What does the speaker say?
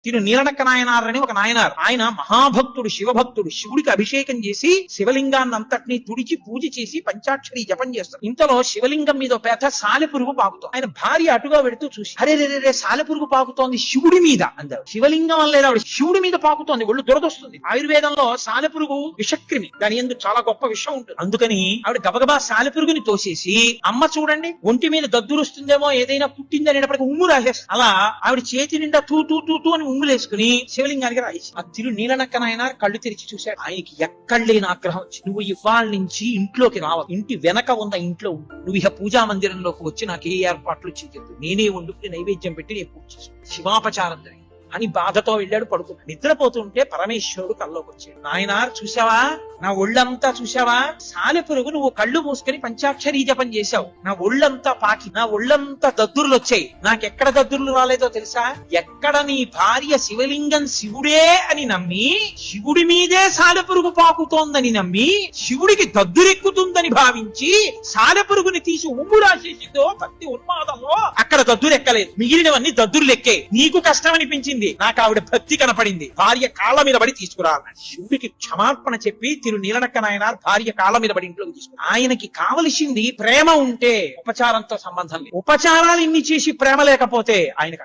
తిరు నీలనక్క నాయనార్ అని ఒక నాయనార్. ఆయన మహాభక్తుడు, శివభక్తుడు. శివుడికి అభిషేకం చేసి శివలింగాన్ని అంతటినీ తుడిచి పూజ చేసి పంచాక్షరి జపం చేస్తాడు. ఇంతలో శివలింగం మీద పెద్ద సాలెపురుగు పాకుతోంది. ఆయన భార్య అటుగా వెడుతూ చూసి, అరే రే సాలెపురుగు పాకుతోంది శివుడి మీద అందారు. శివలింగం వల్ల లేదా శివుడి మీద పాకుతోంది, ఒళ్ళు దురదొస్తుంది. ఆయుర్వేదంలో సాలెపురుగు విషక్రిమి, దాని ఎందుకు చాలా గొప్ప విషయం ఉంటుంది. అందుకని ఆవిడ గబగబా సాలెపురుగుని తోసేసి, అమ్మ చూడండి ఒంటి మీద దద్దురు వస్తుందేమో, ఏదైనా పుట్టింది అనేటప్పటికి ఉమ్ము రాసేస్తుంది. అలా ఆవిడ చేతి నిండా తూ తూ తూ తూ అని ఉమ్ములేసుకుని శివలింగానికి రాసి, ఆ తిరు నీలనక్క నాయన కళ్ళు తెరిచి చూశాడు. ఆయనకి ఎక్కడ లేని ఆగ్రహం వచ్చి, నువ్వు ఇవాళ నుంచి ఇంట్లోకి రావాలి, ఇంటి వెనక ఉన్న ఇంట్లో ఉండు, నువ్వు ఇక పూజా మందిరంలోకి వచ్చి నాకు ఏ ఏర్పాట్లు చెయ్యొద్దు, నేనే వండుకుని నైవేద్యం పెట్టి నేను పూజ చేస్తాను, శివాపచారం జరిగింది అని బాధతో వెళ్ళాడు. పడుకున్నాడు. నిద్రపోతుంటే పరమేశ్వరుడు కల్లోకి వచ్చాడు. నాయనార్ చూసావా, నా ఒళ్ళంతా చూసావా, సాలెపురుగు నువ్వు కళ్ళు మూసుకొని పంచాక్షరీ జపం చేశావు, నా ఒళ్ళంతా పాకి, నా ఒళ్ళంతా దద్దుర్లు వచ్చాయి. నాకెక్కడ దద్దుర్లు రాలేదో తెలుసా? ఎక్కడ నీ భార్య శివలింగం శివుడే అని నమ్మి, శివుడి మీదే సాలెపురుగు పాకుతోందని నమ్మి, శివుడికి దద్దురెక్కుతుందని భావించి సాలెపురుగుని తీసి ఉమ్ము రాసేసిందో భక్తి ఉన్మాదంలో, అక్కడ దద్దురెక్కలేదు, మిగిలినవన్నీ దద్దుర్లెక్కే. నీకు కష్టం అనిపించింది, నాకు ఆవిడ భక్తి కనపడింది, భార్య కాళ్ళ మీద పడి తీసుకురా అన్నాడు. శివుడికి క్షమార్పణ చెప్పి తిరు నీలనక్క నాయనార్ భార్య కాళ్ళ మీద పడి ఇంట్లోకి తీసుకురా. ఆయనకి కావలసింది ప్రేమ ఉంటే ఉపచారంతో సంబంధం లేదు. ఉపచారాలు ఇన్ని చేసి ప్రేమ లేకపోతే ఆయనకు